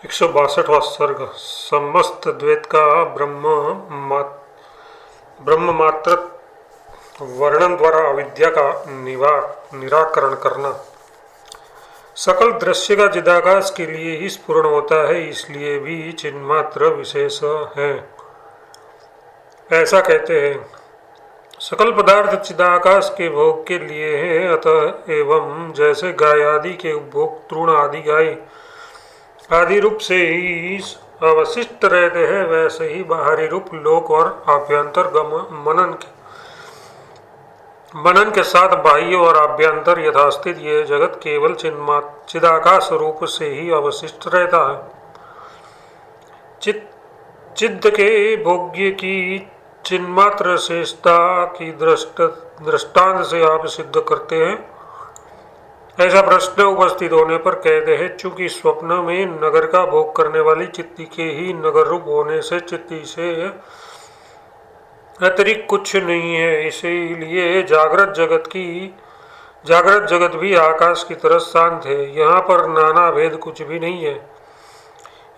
162वां सर्ग। समस्त द्वैत का ब्रह्म मात्र वर्णन द्वारा अविद्या का निराकरण करना। सकल दृश्य का चिदाकाश के लिए ही स्फुरण होता है, इसलिए भी चिन्मात्र विशेष है, ऐसा कहते हैं। सकल पदार्थ चिदाकाश के भोग के लिए है, अतः एवं जैसे गाय आदि के उपभोग तृण आदि गाय आदि रूप से ही अवशिष्ट रहते हैं, वैसे ही बाहरी रूप लोक और आभ्यंतर मनन के साथ बाह्य और आभ्यंतर यथास्थित ये जगत केवल चिदाकाश रूप से ही अवशिष्ट रहता है। चित्त के भोग्य की चिन्मात्र शेषता की दृष्टांत से आप सिद्ध करते हैं। ऐसा प्रश्न उपस्थित होने पर कहते हैं, चूंकि स्वप्न में नगर का भोग करने वाली चित्ती के ही नगर रूप होने से चित्ती से अतिरिक्त कुछ नहीं है, इसीलिए जागृत जगत भी आकाश की तरह शांत है। यहाँ पर नाना भेद कुछ भी नहीं है।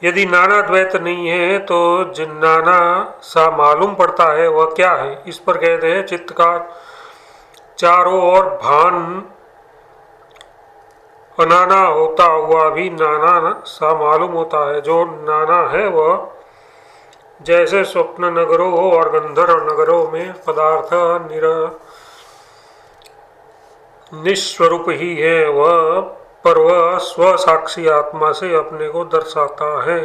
यदि नाना द्वैत नहीं है तो जिन नाना सा मालूम पड़ता है वह क्या है। इस पर कहते हैं, चित्त का चारों ओर भान अनाना होता हुआ भी नाना सा मालूम होता है। जो नाना है वह जैसे स्वप्न नगरों और गंधर्व नगरों में पदार्थ निस्वरूप ही है, वह स्वसाक्षी आत्मा से अपने को दर्शाता है।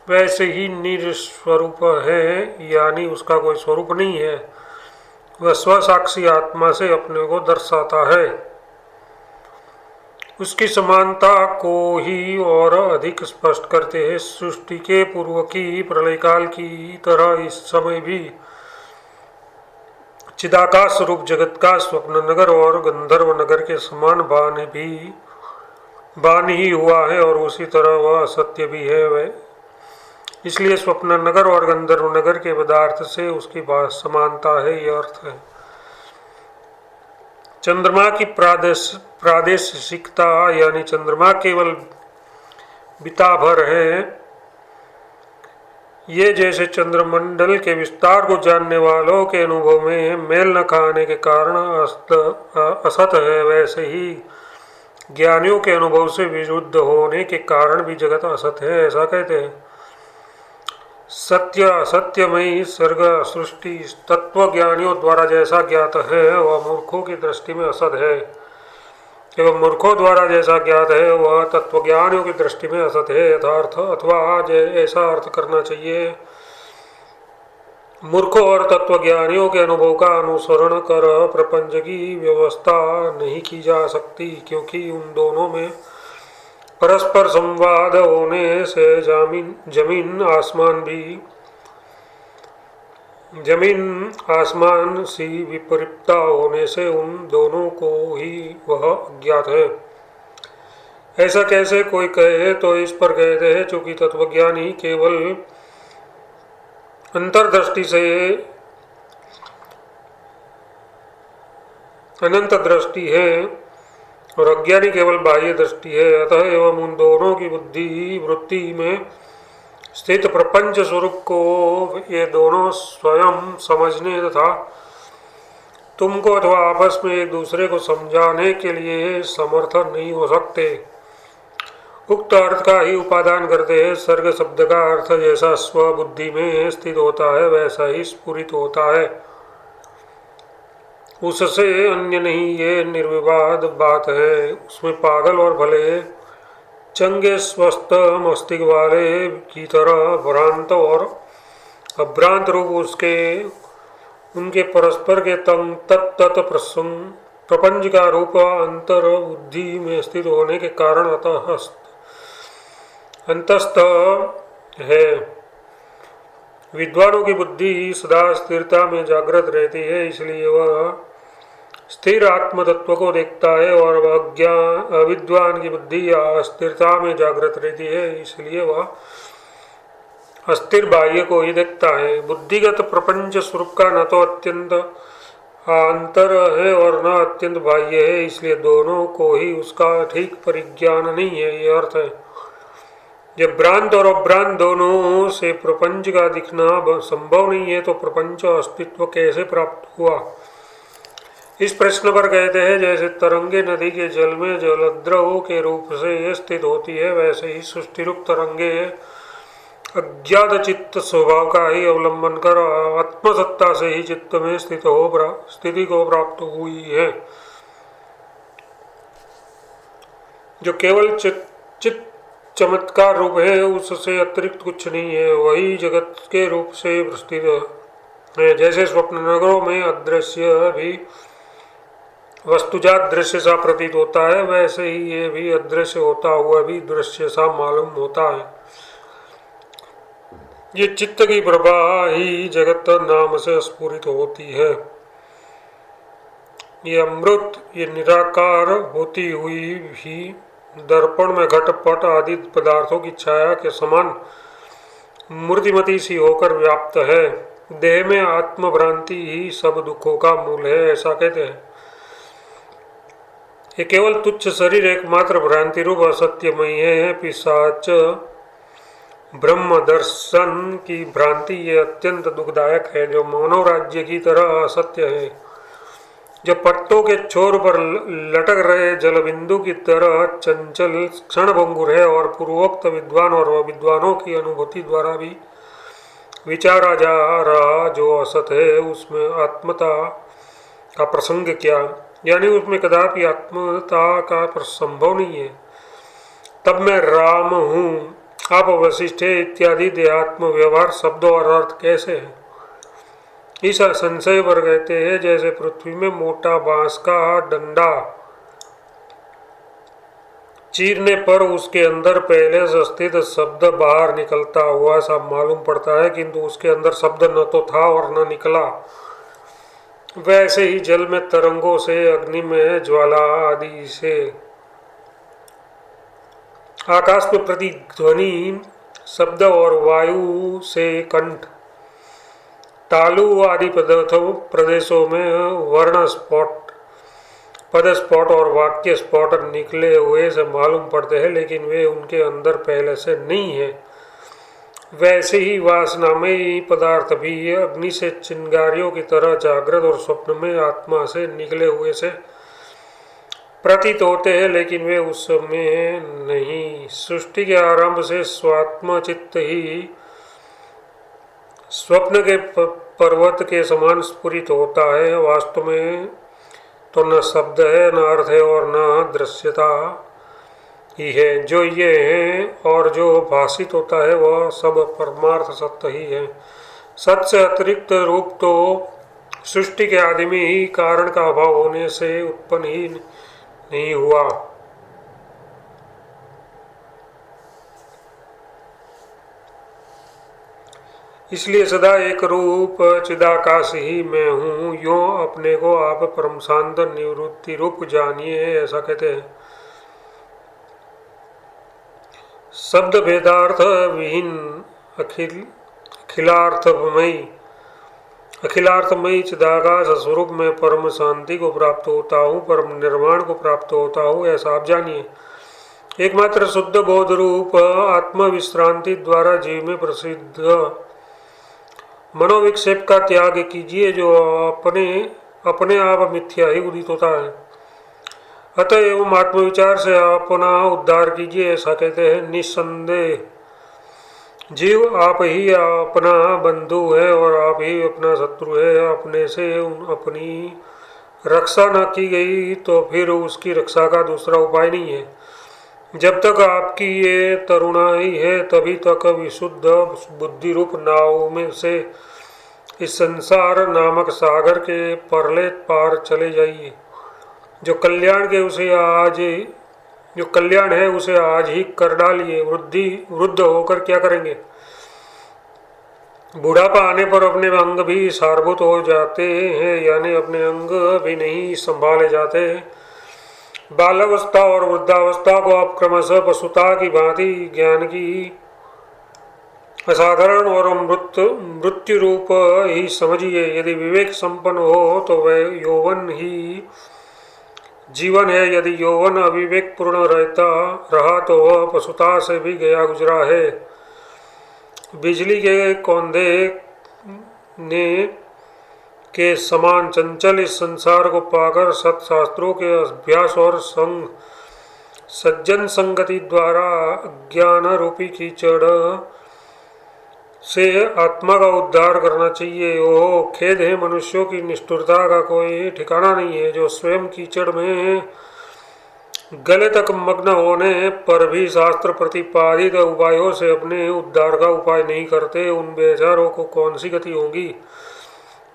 वैसे ही निस्वरूप है, यानी उसका कोई स्वरूप नहीं है, वह स्वसाक्षी आत्मा से अपने को दर्शाता है। उसकी समानता को ही और अधिक स्पष्ट करते हैं। सृष्टि के पूर्व की प्रलयकाल की तरह इस समय भी चिदाकाश रूप जगत का स्वप्न नगर और गंधर्व नगर के समान भान ही हुआ है, और उसी तरह वह असत्य भी है। वह इसलिए स्वप्न नगर और गंधर्व नगर के पदार्थ से उसकी समानता है, यह अर्थ है। चंद्रमा की प्रादेशिकता यानी चंद्रमा केवल बिता भर है, ये जैसे चंद्रमंडल के विस्तार को जानने वालों के अनुभव में मेल न खाने के कारण असत है, वैसे ही ज्ञानियों के अनुभव से विरुद्ध होने के कारण भी जगत असत है, ऐसा कहते हैं। सत्य असत्यमयी सर्ग सृष्टि तत्वज्ञानियों द्वारा जैसा ज्ञात है वह मूर्खों की दृष्टि में असत है, एवं मूर्खों द्वारा जैसा ज्ञात है वह तत्वज्ञानियों की दृष्टि में असत है, यथार्थ अथवा ऐसा अर्थ करना चाहिए। मूर्खों और तत्वज्ञानियों के अनुभव का अनुसरण कर प्रपंच की व्यवस्था नहीं की जा सकती, क्योंकि उन दोनों में परस्पर संवाद होने से जमीन आसमान सी विपरीतता होने से उन दोनों को ही वह अज्ञात है। ऐसा कैसे कोई कहे तो इस पर कहते हैं, चूंकि तत्वज्ञानी केवल अंतर्दृष्टि से अनंत दृष्टि है और अज्ञानी केवल बाह्य दृष्टि है, अतः एवं उन दोनों की बुद्धि वृत्ति में स्थित प्रपंच स्वरूप को ये दोनों स्वयं समझने तथा तुमको अथवा आपस में एक दूसरे को समझाने के लिए समर्थ नहीं हो सकते। उक्त अर्थ का ही उपादान करते हैं। सर्ग शब्द का अर्थ जैसा स्वबुद्धि में स्थित होता है वैसा ही स्फुरित होता है, उससे अन्य नहीं, ये निर्विवाद बात है। उसमें पागल और भले चंगे स्वस्थ मस्तिष्क वाले की तरह भ्रांत और अभ्रांत रूप उनके परस्पर के तत्त प्रपंच का रूप अंतर बुद्धि में स्थित होने के कारण अंतस्थ है। विद्वानों की बुद्धि सदा स्थिरता में जागृत रहती है, इसलिए वह स्थिर आत्म तत्व को देखता है, और अविद्वान की बुद्धि अस्थिरता में जागृत रहती है, इसलिए वह अस्थिर बाह्य को ही देखता है। बुद्धिगत प्रपंच स्वरूप का न तो अत्यंत अंतर है और न अत्यंत बाह्य है, इसलिए दोनों को ही उसका ठीक परिज्ञान नहीं है, ये अर्थ है। जब भ्रांत और अभ्रांत दोनों से प्रपंच का दिखना संभव नहीं है तो प्रपंच अस्तित्व कैसे प्राप्त हुआ? इस प्रश्न पर कहते हैं जैसे तरंगे नदी के जल में जलद्रव के रूप से स्थित होती है, वैसे ही सृष्टि रूप तरंगे अज्ञात चित्त स्वभाव का ही अवलंबन कर आत्मसत्ता से ही चित्त में स्थिति को प्राप्त हुई है। जो केवल चित्त चमत्कार रूप है, उससे अतिरिक्त कुछ नहीं है, वही जगत के रूप से स्थित है। जैसे स्वप्न नगरों में अदृश्य भी वस्तुजात दृश्य सा प्रतीत होता है, वैसे ही ये भी अदृश्य होता हुआ भी दृश्य सा मालूम होता है। ये चित्त की प्रभा ही जगत नाम से स्फुरित होती है। ये अमृत, ये निराकार होती हुई भी दर्पण में घटपट आदि पदार्थों की छाया के समान मूर्तिमती सी होकर व्याप्त है। देह में आत्मभ्रांति ही सब दुखों का मूल है, ऐसा कहते हैं। ये केवल तुच्छ शरीर एकमात्र भ्रांति रूप असत्यमय है। पिशाच ब्रह्म दर्शन की भ्रांति ये अत्यंत दुखदायक है, जो मानव राज्य की तरह असत्य है, जो पत्तों के छोर पर लटक रहे जलबिंदु की तरह चंचल क्षणभंगुर है और पूर्वोक्त विद्वान और अविद्वानों की अनुभूति द्वारा भी विचारा जा रहा जो असत है, उसमें आत्मता का प्रसंग क्या, यानी उसमें कदापि आत्मता का संभव नहीं है। तब मैं राम हूँ, आप वशिष्ठ इत्यादि देहात्म व्यवहार शब्द और अर्थ कैसे है? इस संशय पर कहते हैं जैसे पृथ्वी में मोटा बांस का डंडा चीरने पर उसके अंदर पहले से स्थित शब्द बाहर निकलता हुआ सा मालूम पड़ता है, किंतु उसके अंदर शब्द न तो था और न निकला। वैसे ही जल में तरंगों से, अग्नि में ज्वाला आदि से, आकाश में प्रतिध्वनि शब्द और वायु से कंठ, तालु आदि प्रदेशों में वर्ण स्फोट, पद स्फोट और वाक्य स्फोट निकले हुए से मालूम पड़ते हैं, लेकिन वे उनके अंदर पहले से नहीं है। वैसे ही वासनामयी पदार्थ भी अग्नि से चिंगारियों की तरह जागृत और स्वप्न में आत्मा से निकले हुए से प्रतीत होते हैं, लेकिन वे उस समय नहीं। सृष्टि के आरंभ से स्वात्म चित्त ही स्वप्न के पर्वत के समान स्फुरित होता है। वास्तव में तो न शब्द है, न अर्थ है और न दृश्यता ही है। जो ये है और जो भाषित होता है वह सब परमार्थ सत्य ही है। सत्य से अतिरिक्त रूप तो सृष्टि के आदि में ही कारण का अभाव होने से उत्पन्न ही नहीं हुआ। इसलिए सदा एक रूप चिदाकाश ही मैं हूँ, यो अपने को आप परम शांत निवृत्ति रूप जानिए, ऐसा कहते हैं। शब्द भेदार्थ विहीन अखिलार्थमयी चिदाकाश स्वरूप में परम शांति को प्राप्त होता हूँ, परम निर्वाण को प्राप्त होता हूँ, ऐसा आप जानिए। एकमात्र शुद्ध बोध रूप आत्मविश्रांति द्वारा जीव में प्रसिद्ध मनोविक्षेप का त्याग कीजिए, जो अपने आप मिथ्या ही उदित होता है। अतः एवं आत्मविचार से अपना उद्धार कीजिए, ऐसा कहते हैं। निस्संदेह जीव आप ही अपना बंधु है और आप ही अपना शत्रु है। अपने से अपनी रक्षा न की गई तो फिर उसकी रक्षा का दूसरा उपाय नहीं है। जब तक आपकी ये तरुणाई है तभी तक विशुद्ध बुद्धि रूप नाव में से इस संसार नामक सागर के परले पार चले जाइए। जो कल्याण है उसे आज ही कर डालिए। वृद्ध होकर क्या करेंगे? बुढ़ापा आने पर अपने अंग भी सारभूत हो जाते हैं, यानी अपने अंग भी नहीं संभाले जाते। बालावस्था और वृद्धावस्था को आप क्रमशः पशुता की भांति ज्ञान की असाधारण और मृत्यु रूप ही समझिए। यदि विवेक संपन्न हो तो वह यौवन ही जीवन है। यदि यौवन अविवेक पूर्ण रहता रहा तो वह पशुता से भी गया गुजरा है। बिजली के कौंधे ने के समान चंचल इस संसार को पाकर सत्शास्त्रों के अभ्यास और सज्जन संगति द्वारा अज्ञान रूपी कीचड़ से आत्मा का उद्धार करना चाहिए। ओह खेद है, मनुष्यों की निष्ठुरता का कोई ठिकाना नहीं है, जो स्वयं कीचड़ में गले तक मग्न होने पर भी शास्त्र प्रतिपादित उपायों से अपने उद्धार का उपाय नहीं करते। उन बेचारों को कौन सी गति होगी।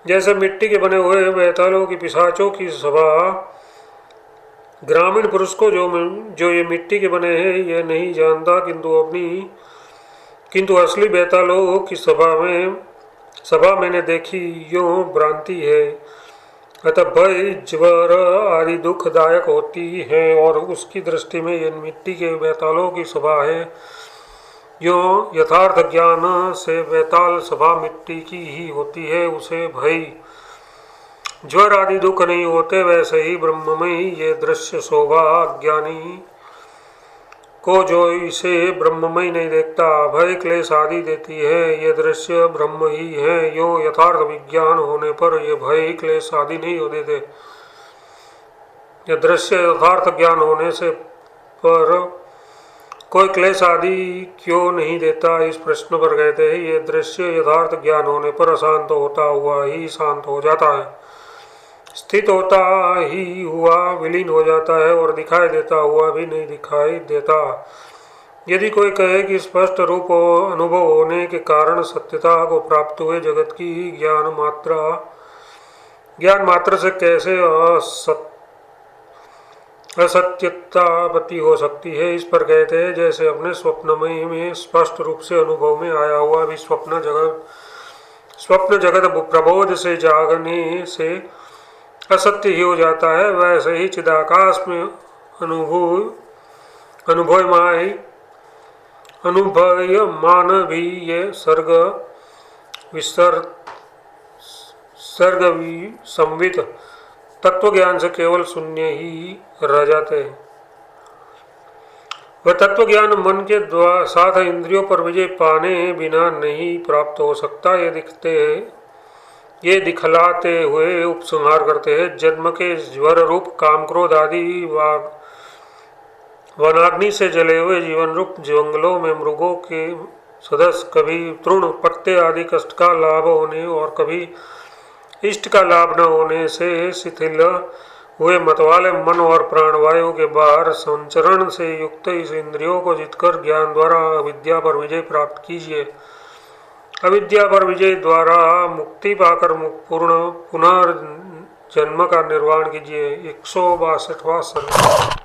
जैसे मिट्टी के बने हुए बेतालों की पिशाचों की सभा, ग्रामीण पुरुष को जो ये मिट्टी के बने हैं ये नहीं जानता, किंतु असली बेतालों की सभा मैंने देखी, यूं भ्रांति है। अतः भय ज्वर आदि दुखदायक होती है और उसकी दृष्टि में ये मिट्टी के बेतालों की सभा है। यो यथार्थ ज्ञान से बेताल सभा मिट्टी की ही होती है, उसे भय ज्वर आदि दुख नहीं होते। वैसे ही ब्रह्ममय ये दृश्य शोभा अज्ञानी को जो इसे ब्रह्ममय नहीं देखता भय क्लेश आदि देती है। ये दृश्य ब्रह्म ही है। यो यथार्थ विज्ञान होने पर ये भय क्लेश आदि नहीं हो देते। ये दृश्य यथार्थ ज्ञान होने से पर कोई क्लेश आदि क्यों नहीं देता। इस प्रश्न पर कहते हैं ये दृश्य यथार्थ ज्ञान होने पर अशांत होता हुआ ही शांत हो जाता है, स्थित होता ही हुआ विलीन हो जाता है और दिखाई देता हुआ भी नहीं दिखाई देता। यदि कोई कहे कि स्पष्ट रूप अनुभव होने के कारण सत्यता को प्राप्त हुए जगत की ज्ञान मात्र से कैसे असत्यतापत्ति हो सकती है, इस पर कहते हैं जैसे अपने स्वप्नमय में स्पष्ट रूप से अनुभव में आया हुआ भी स्वप्न जगत प्रबोध से जागने से असत्य ही हो जाता है, वैसे ही चिदाकाश में अनुभवमान भी ये सर्ग संवित तत्व ज्ञान से केवल शून्य ही रह जाते हैं। वह तत्व ज्ञान मन के साथ इंद्रियों पर विजय पाने बिना नहीं प्राप्त हो सकता। ये दिखलाते हुए उपसंहार करते हैं। जन्म के ज्वर रूप काम क्रोध आदि वनाग्नि से जले हुए जीवन रूप जंगलों में मृगों के सदस्य कभी तृण पत्ते आदि कष्ट का लाभ होने और कभी इष्ट का लाभ न होने से शिथिल हुए मतवाले मन और प्राणवायु के बाहर संचरण से युक्त इस इंद्रियों को जीतकर ज्ञान द्वारा अविद्या पर विजय प्राप्त कीजिए। अविद्या पर विजय द्वारा मुक्ति पाकर पुनर्जन्म का निर्वाण कीजिए। 162वां सर्ग।